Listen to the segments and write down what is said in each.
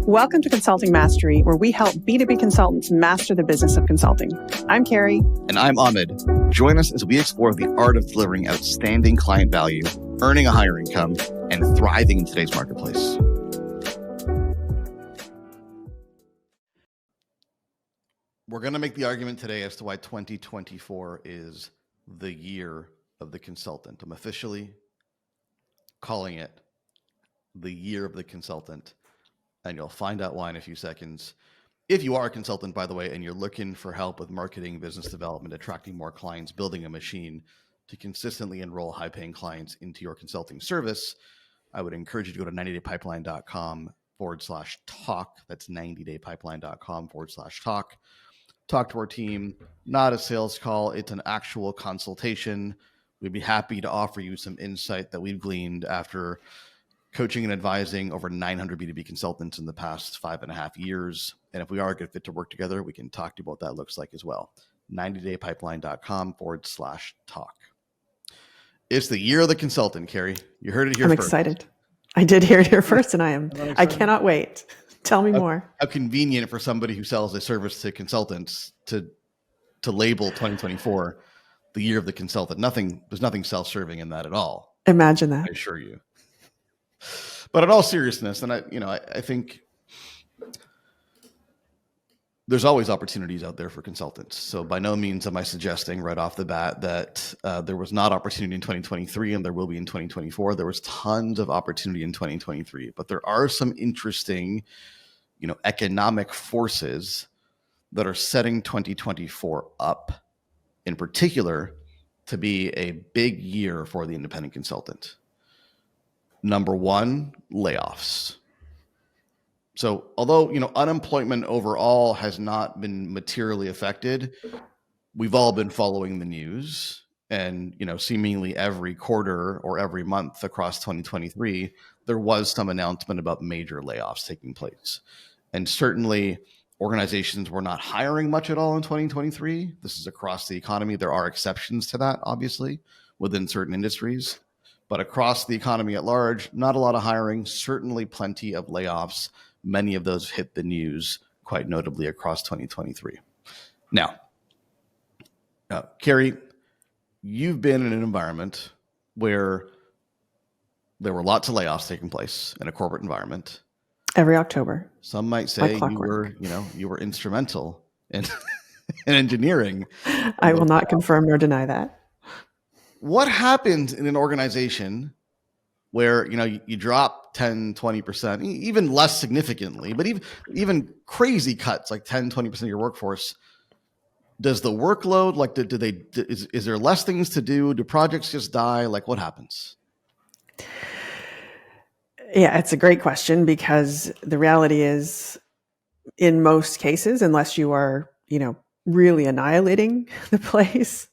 Welcome to Consulting Mastery, where we help B2B consultants master the business of consulting. I'm Carrie. And I'm Ahmed. Join us as we explore the art of delivering outstanding client value, earning a higher income, and thriving in today's marketplace. We're going to make the argument today as to why 2024 is the year of the consultant. I'm officially calling it the year of the consultant, and you'll find out why in a few seconds. If you are a consultant, by the way, and you're looking for help with marketing, business development, attracting more clients, building a machine to consistently enroll high-paying clients into your consulting service, I would encourage you to go to 90daypipeline.com/talk. That's 90daypipeline.com/talk. Talk to our team, not a sales call. It's an actual consultation. We'd be happy to offer you some insight that we've gleaned after coaching and advising over 900 B2B consultants in the past 5.5 years. And if we are a good fit to work together, we can talk to you about what that looks like as well. 90daypipeline.com/talk. It's the year of the consultant, Carrie. You heard it here I'm first. excited. I did hear it here first, and I cannot wait. Tell me more. How convenient for somebody who sells a service to consultants to label 2024 the year of the consultant. There's nothing self-serving in that at all. Imagine that. I assure you. But in all seriousness, and I think there's always opportunities out there for consultants. So by no means am I suggesting right off the bat that there was not opportunity in 2023 and there will be in 2024. There was tons of opportunity in 2023, but there are some interesting, economic forces that are setting 2024 up, in particular, to be a big year for the independent consultant. Number one, layoffs. So although, unemployment overall has not been materially affected, we've all been following the news and, seemingly every quarter or every month across 2023, there was some announcement about major layoffs taking place. And certainly organizations were not hiring much at all in 2023. This is across the economy. There are exceptions to that, obviously, within certain industries. But across the economy at large, not a lot of hiring, certainly plenty of layoffs. Many of those hit the news quite notably across 2023. Now, Carrie, you've been in an environment where there were lots of layoffs taking place in a corporate environment. Every October. Some might say you were instrumental in engineering. I will not confirm nor deny that. What happens in an organization where, you drop 10, 20%, even less significantly, but even crazy cuts, like 10, 20% of your workforce? Does the workload, is there less things to do? Do projects just die? What happens? Yeah, it's a great question, because the reality is, in most cases, unless you are, really annihilating the place,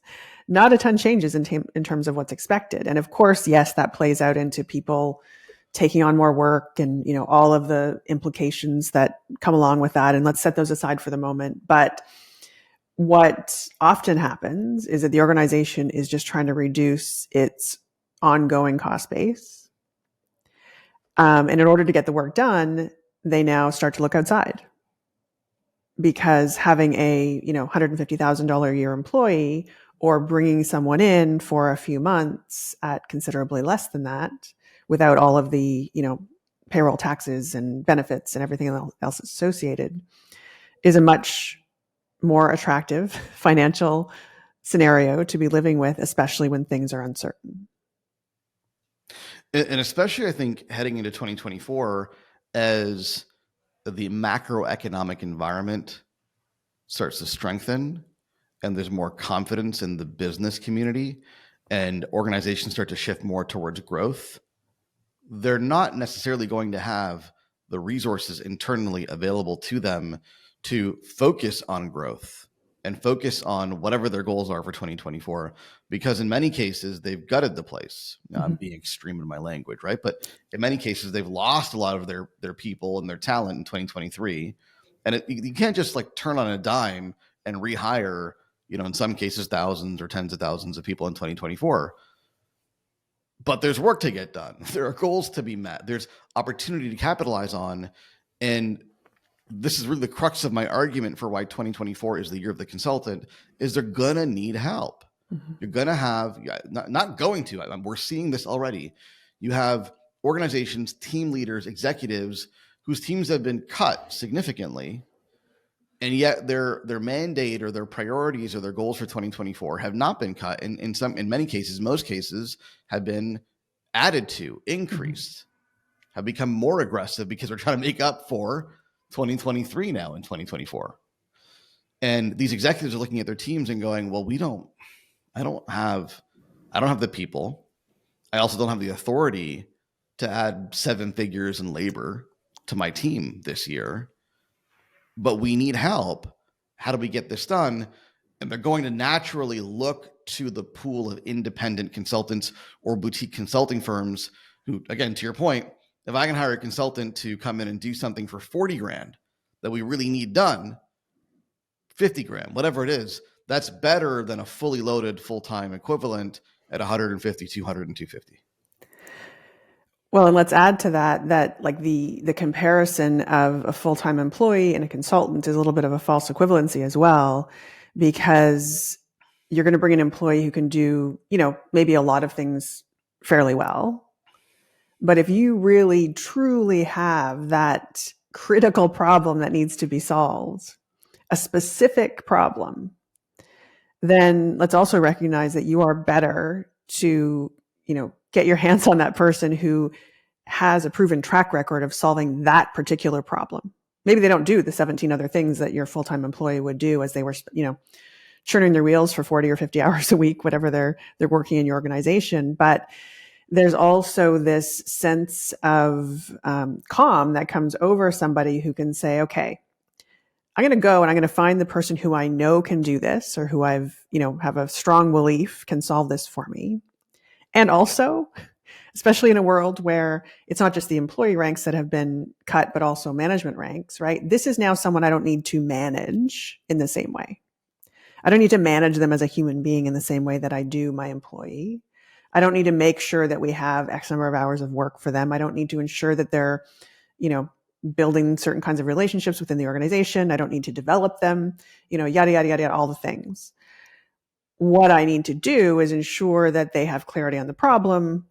not a ton changes in terms of what's expected. And of course, yes, that plays out into people taking on more work and, all of the implications that come along with that. And let's set those aside for the moment. But what often happens is that the organization is just trying to reduce its ongoing cost base. And in order to get the work done, they now start to look outside, because having a, $150,000 a year employee, or bringing someone in for a few months at considerably less than that, without all of the, payroll taxes and benefits and everything else associated, is a much more attractive financial scenario to be living with, especially when things are uncertain. And especially, I think, heading into 2024, as the macroeconomic environment starts to strengthen, and there's more confidence in the business community, and organizations start to shift more towards growth, they're not necessarily going to have the resources internally available to them to focus on growth and focus on whatever their goals are for 2024, because in many cases they've gutted the place. Now, I'm being extreme in my language, right? But in many cases they've lost a lot of their people and their talent in 2023. And you can't just turn on a dime and rehire, in some cases, thousands or tens of thousands of people in 2024. But there's work to get done. There are goals to be met. There's opportunity to capitalize on. And this is really the crux of my argument for why 2024 is the year of the consultant, is they're going to need help. Mm-hmm. You're going to have, we're seeing this already. You have organizations, team leaders, executives whose teams have been cut significantly, and yet their mandate or their priorities or their goals for 2024 have not been cut. In many cases, most cases have been added to, increased, have become more aggressive because they're trying to make up for 2023 now in 2024. And these executives are looking at their teams and going, well, I don't have the people. I also don't have the authority to add 7 figures in labor to my team this year, but we need help. How do we get this done? And they're going to naturally look to the pool of independent consultants or boutique consulting firms who, again, to your point, if I can hire a consultant to come in and do something for 40 grand that we really need done, 50 grand, whatever it is, that's better than a fully loaded full-time equivalent at 150, 200, and 250. Well, and let's add to that like the comparison of a full-time employee and a consultant is a little bit of a false equivalency as well, because you're going to bring an employee who can do, maybe a lot of things fairly well. But if you really truly have that critical problem that needs to be solved, a specific problem, then let's also recognize that you are better to, get your hands on that person who has a proven track record of solving that particular problem. Maybe they don't do the 17 other things that your full-time employee would do as they were, churning their wheels for 40 or 50 hours a week, whatever they're working in your organization. But there's also this sense of calm that comes over somebody who can say, okay, I'm going to go and I'm going to find the person who I know can do this, or who I've, have a strong belief can solve this for me. And also, especially in a world where it's not just the employee ranks that have been cut, but also management ranks, right? This is now someone I don't need to manage in the same way. I don't need to manage them as a human being in the same way that I do my employee. I don't need to make sure that we have X number of hours of work for them. I don't need to ensure that they're, building certain kinds of relationships within the organization. I don't need to develop them, yada, yada, yada, yada, all the things. What I need to do is ensure that they have clarity on the problem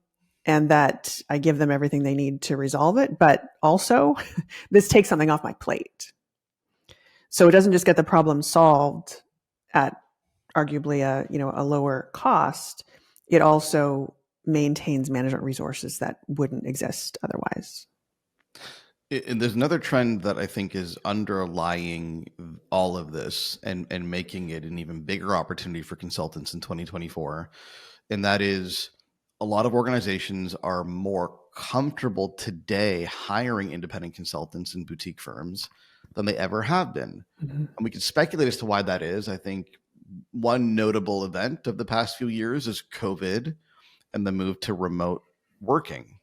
and that I give them everything they need to resolve it. But also, this takes something off my plate. So it doesn't just get the problem solved at arguably a lower cost. It also maintains management resources that wouldn't exist otherwise. And there's another trend that I think is underlying all of this and making it an even bigger opportunity for consultants in 2024. And that is, a lot of organizations are more comfortable today hiring independent consultants and boutique firms than they ever have been. Mm-hmm. And we can speculate as to why that is. I think one notable event of the past few years is COVID and the move to remote working.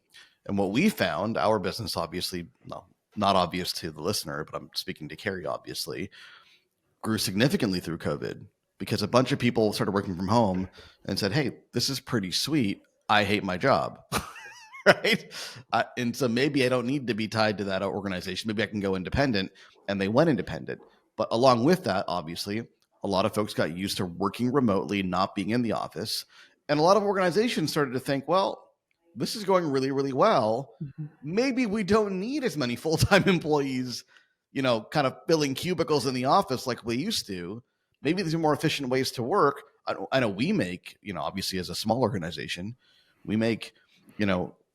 And what we found, our business, obviously, no, not obvious to the listener, but I'm speaking to Carrie, obviously, grew significantly through COVID because a bunch of people started working from home and said, hey, this is pretty sweet. I hate my job, right? And so maybe I don't need to be tied to that organization. Maybe I can go independent. And they went independent. But along with that, obviously, a lot of folks got used to working remotely, not being in the office. And a lot of organizations started to think, well, this is going really, really well. Maybe we don't need as many full-time employees, kind of filling cubicles in the office like we used to. Maybe these are more efficient ways to work. I know we make, obviously as a small organization, we make,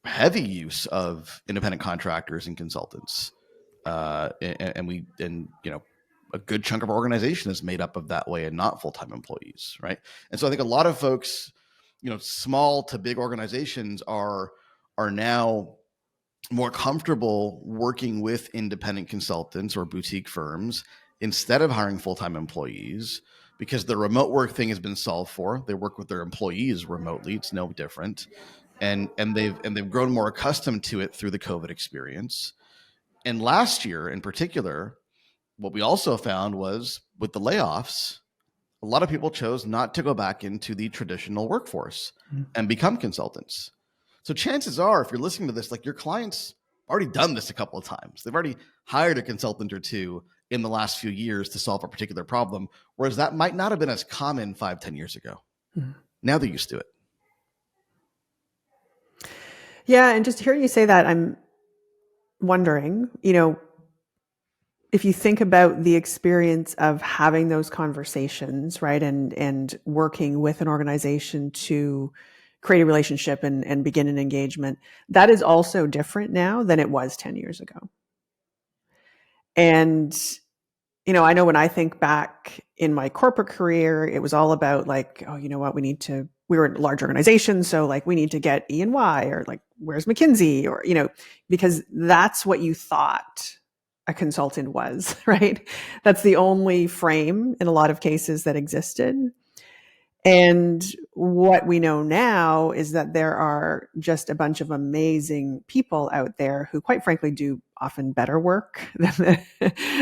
heavy use of independent contractors and consultants. And a good chunk of our organization is made up of that way and not full-time employees. Right. And so I think a lot of folks, small to big organizations are now more comfortable working with independent consultants or boutique firms instead of hiring full-time employees, because the remote work thing has been solved for. They work with their employees remotely. It's no different. And they've grown more accustomed to it through the COVID experience. And last year in particular, what we also found was with the layoffs, a lot of people chose not to go back into the traditional workforce and become consultants. So chances are, if you're listening to this, like, your clients already done this a couple of times. They've already hired a consultant or two in the last few years to solve a particular problem, whereas that might not have been as common 5-10 years ago. Mm-hmm. Now they're used to it. Yeah, and just hearing you say that, I'm wondering, if you think about the experience of having those conversations, right, and working with an organization to create a relationship and begin an engagement, that is also different now than it was 10 years ago. And, I know when I think back in my corporate career, it was all about like, oh, you know what, we were in large organizations, so like we need to get E&Y, or like, where's McKinsey, or, because that's what you thought a consultant was, right? That's the only frame in a lot of cases that existed. And what we know now is that there are just a bunch of amazing people out there who, quite frankly, do often better work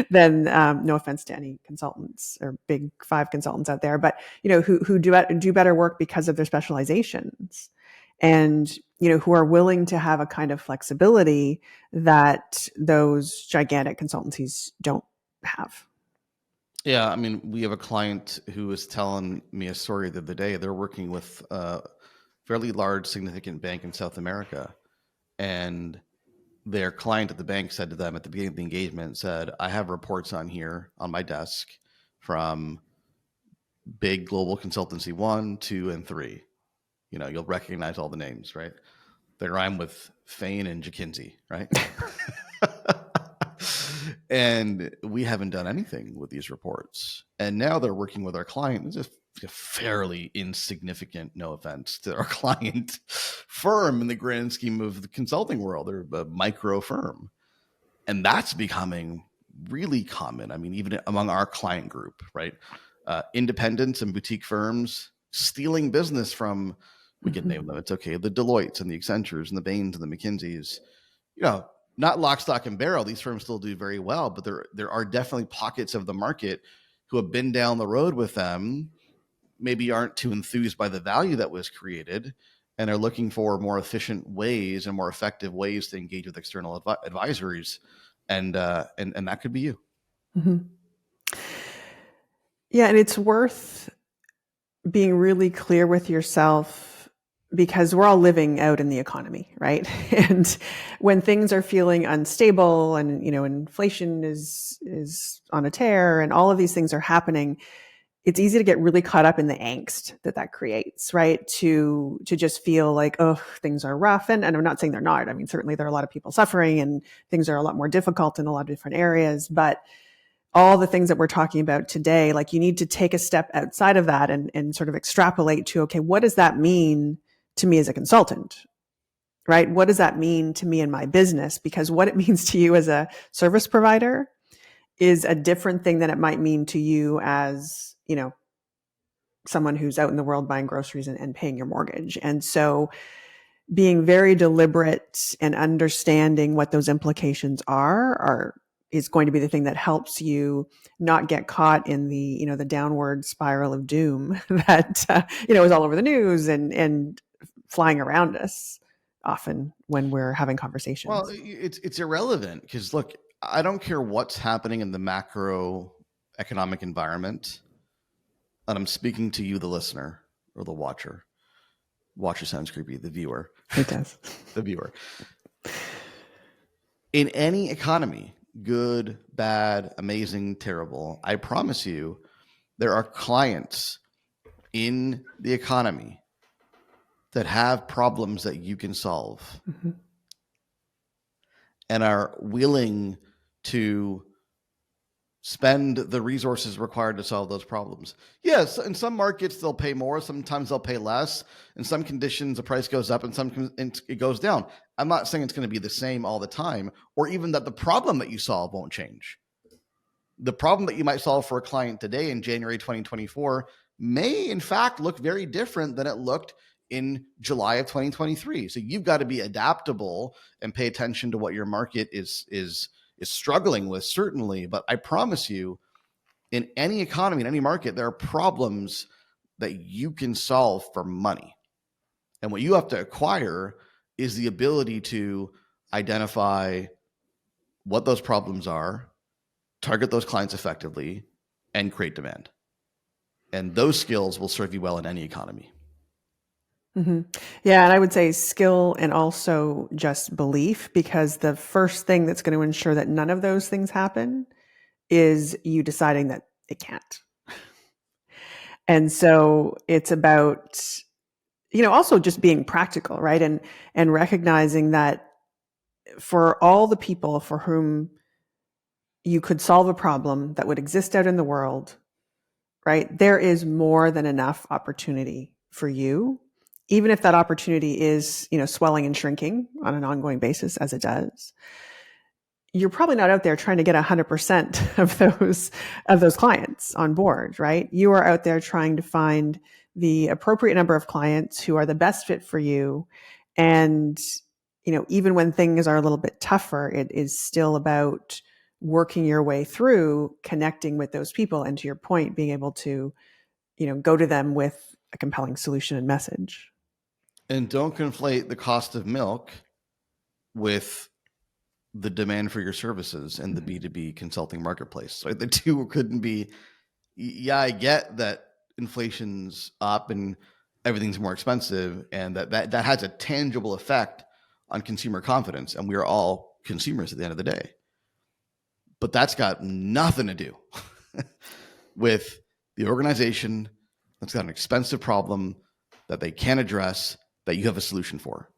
than no offense to any consultants or big five consultants out there, but who do better work because of their specializations, and who are willing to have a kind of flexibility that those gigantic consultancies don't have. Yeah, I mean, we have a client who was telling me a story the other day. They're working with a fairly large, significant bank in South America, and their client at the bank said to them at the beginning of the engagement, said, I have reports on here on my desk from big global consultancy 1, 2, and 3. You'll recognize all the names, right? They rhyme with Fain and McKinsey, right? And we haven't done anything with these reports. And now they're working with our client. It's a fairly insignificant, no offense to our client, firm in the grand scheme of the consulting world. They're a micro firm. And that's becoming really common. I mean, even among our client group, right? Independents and boutique firms stealing business from, we can name them, it's okay, the Deloittes and the Accentures and the Bains and the McKinseys. Not lock, stock, and barrel. These firms still do very well, but there are definitely pockets of the market who have been down the road with them, maybe aren't too enthused by the value that was created, and are looking for more efficient ways and more effective ways to engage with external advisories, and that could be you. Mm-hmm. Yeah, and it's worth being really clear with yourself, because we're all living out in the economy, right? And when things are feeling unstable and, inflation is on a tear and all of these things are happening, it's easy to get really caught up in the angst that creates, right? To just feel like, oh, things are rough. And I'm not saying they're not. I mean, certainly there are a lot of people suffering and things are a lot more difficult in a lot of different areas, but all the things that we're talking about today, like you need to take a step outside of that and sort of extrapolate to, okay, what does that mean to me as a consultant, right? What does that mean to me in my business? Because what it means to you as a service provider is a different thing than it might mean to you as, someone who's out in the world buying groceries and paying your mortgage. And so being very deliberate and understanding what those implications is going to be the thing that helps you not get caught in the, the downward spiral of doom that, is all over the news and flying around us often when we're having conversations. Well, it's irrelevant because look, I don't care what's happening in the macroeconomic environment. And I'm speaking to you, the listener or the watcher. Watcher sounds creepy. The viewer. It does. The viewer. In any economy, good, bad, amazing, terrible, I promise you, there are clients in the economy that have problems that you can solve, mm-hmm. and are willing to spend the resources required to solve those problems. Yes, in some markets they'll pay more, sometimes they'll pay less. In some conditions the price goes up and it goes down. I'm not saying it's going to be the same all the time, or even that the problem that you solve won't change. The problem that you might solve for a client today in January 2024 may in fact look very different than it looked in July of 2023. So you've got to be adaptable and pay attention to what your market is struggling with, certainly. But I promise you, in any economy, in any market, there are problems that you can solve for money. And what you have to acquire is the ability to identify what those problems are, target those clients effectively, and create demand. And those skills will serve you well in any economy. Mm-hmm. Yeah, and I would say skill and also just belief, because the first thing that's going to ensure that none of those things happen is you deciding that it can't. And so it's about, also just being practical, right? And recognizing that for all the people for whom you could solve a problem that would exist out in the world, right? There is more than enough opportunity for you, even if that opportunity is, swelling and shrinking on an ongoing basis as it does. You're probably not out there trying to get 100% of those clients on board, right? You are out there trying to find the appropriate number of clients who are the best fit for you. And, even when things are a little bit tougher, it is still about working your way through connecting with those people. And to your point, being able to, go to them with a compelling solution and message. And don't conflate the cost of milk with the demand for your services in the B2B consulting marketplace. Right? The two couldn't be, I get that inflation's up and everything's more expensive, and that has a tangible effect on consumer confidence. And we are all consumers at the end of the day. But that's got nothing to do with the organization that's got an expensive problem that they can't address, that you have a solution for.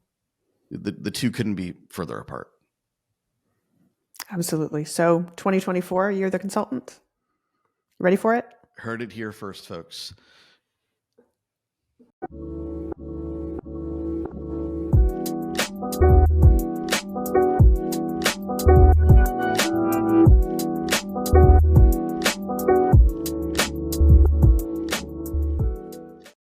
The two couldn't be further apart. Absolutely. So 2024, you're the consultant. Ready for it? Heard it here first, folks.